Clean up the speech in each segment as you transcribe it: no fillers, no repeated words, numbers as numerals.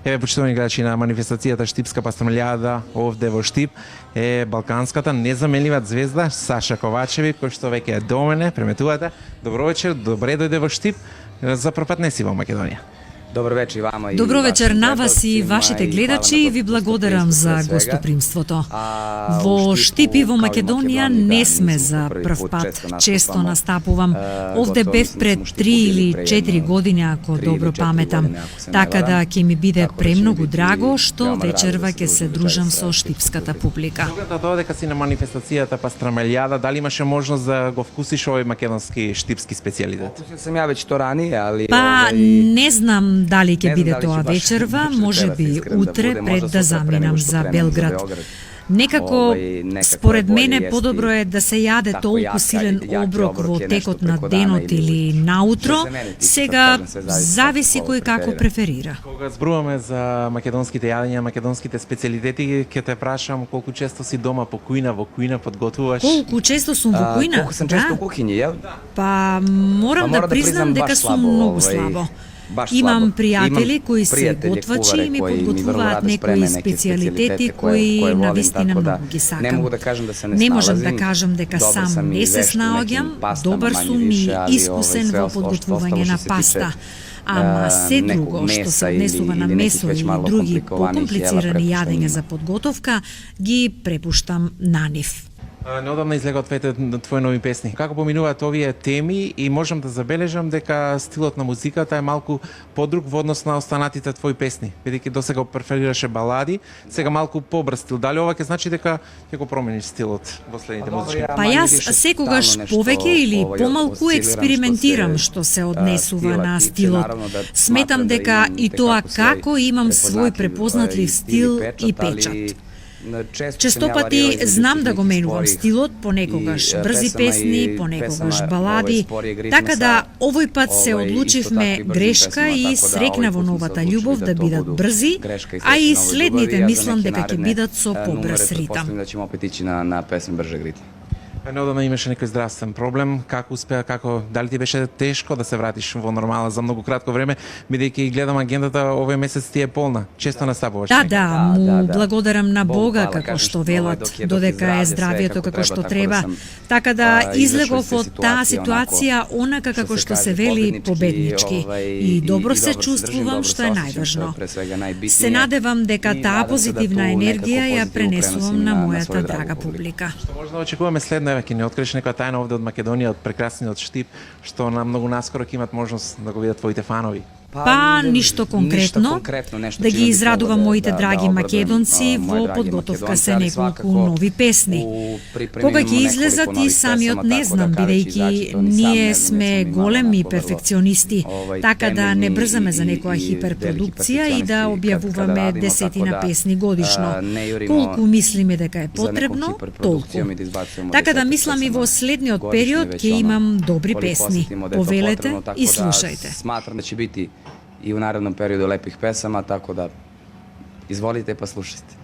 Еве, почитувани гледачи, на манифестацијата Штипска пастрамилијада овде во Штип е балканската незаменлива звезда Саша Ковачеви, кој што веќе е до мене, преметувате. Добро вечер, добре дојде во Штип. За прв пат не си во Македонија. Добро вечер и вама. Добро вечер на вас и вашите гледачи и ви благодарам за гостопримството. Во Штип и во Македонија не сме за прв пат. Често настапувам. Овде бев пред 3 или 4 години, ако добро паметам. Така да ќе ми биде премногу драго што вечерва ќе се дружам со штипската публика. Тоа дека си на манифестацијата Пастрамилијада, дали имаше можност да го вкусиш овој македонски штипски специјалитет? Окусил сам ја веќе то рани, али Па не знам дали ќе биде тоа вечерва, може би утре пред да заминам за Белград. Некако, според мене, подобро е да се јаде толку силен оброк во текот на денот или наутро, сега зависи кој како преферира. Кога зборуваме за македонските јадења, македонските специјалитети, ќе те прашам колку често си дома по кујна, во кујна подготвуваш? Колку често сум во кујна? Колку сум често во куќиња, јел? Па морам да признам дека сум многу слабо. Имам пријатели кои се готвачи и ми подготвуваат некои специјалитети кои навистина многу ги сакам. Не можам да кажам дека сам не се снаоѓам, добар сум и искусен во подготвување на паста. Ама се друго што се однесува на месо и други покомплицирани јадења за подготовка, ги препуштам на нив. Неодамна излега двете твои нови песни. Како поминуваат овие теми и можам да забележам дека стилот на музиката е малку подруг во однос на останатите твои песни. Бидејќи досега преферираше балади, сега малку побрз стил. Дали ова ќе значи дека ќе го промениш стилот во следните музички? Па јас секогаш повеќе или помалку експериментирам што се однесува на стилот. Сметам дека и тоа како имам свој препознатлив стил и печат. Честопати знам да го менувам стилот, понекогаш брзи песни, понекогаш балади, така да овој пат се одлучивме грешка и срекна во новата љубов да бидат брзи, а и следните мислам дека ќе бидат со побрз ритам. Неодамна имаше некој здравствен проблем, како успеа, дали ти беше тешко да се вратиш во нормала за многу кратко време, бидејќи гледам агендата овој месец ти е полна. Често настапуваш. Да, му благодарам на Бога како што велат, додека е здравието како што треба. Така да излегов од таа ситуација онака како што се вели победнички. И добро се чувствувам, што е најважно. Се надевам дека таа позитивна енергија ја пренесувам на мојата драга публика. Што може да очекуваме следно? Ќе не откриеш некоја тајна овде од Македонија, од прекрасниот Штип, што на многу наскоро ќе имат можност да го видат твоите фанови? Па, ништо конкретно, да ги израдувам моите драги македонци во подготовка се неколку нови песни. Кога ќе излезат и самиот не знам, бидејќи ние сме големи перфекционисти, така да не брзаме за некоја хиперпродукција и да објавуваме десетина песни годишно. Колку мислиме дека е потребно, толку. Така да мислам и во следниот период ќе имам добри песни. Повелете и слушајте. Smatram da će biti i u narednom periodu lepih pesama, tako da izvolite pa slušajte.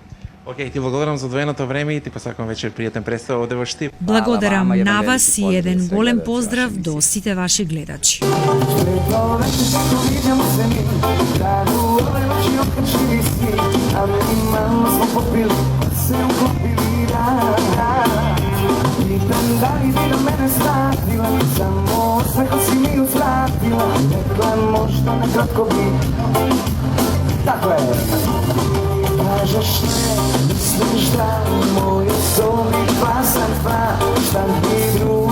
Океј, ти благодарам за одвоеното време и ти посакувам вечер пријатен представ овде во Штип. Благодарам на вас и еден голем поздрав до сите ваши гледачи. Da li bi do mene statila, samo osmeha si mi uzvratila, rekla možda nekratko bi. Tako je. Kažeš ne, misliš da moje sobi pasan dva, šta bi drugo